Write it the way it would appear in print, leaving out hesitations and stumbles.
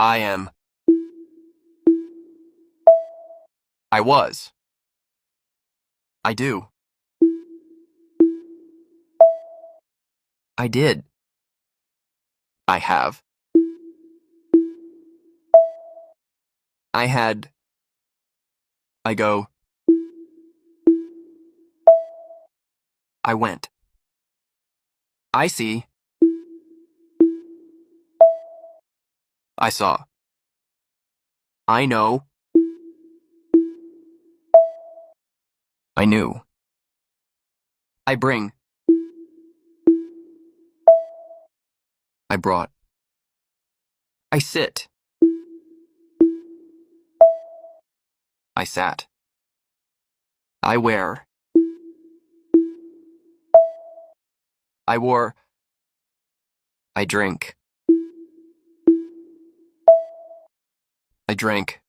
I am. I was. I do. I did. I have. I had. I go. I went. I see. I saw. I know. I knew. I bring. I brought. I sit. I sat. I wear. I wore. I drink. I drank.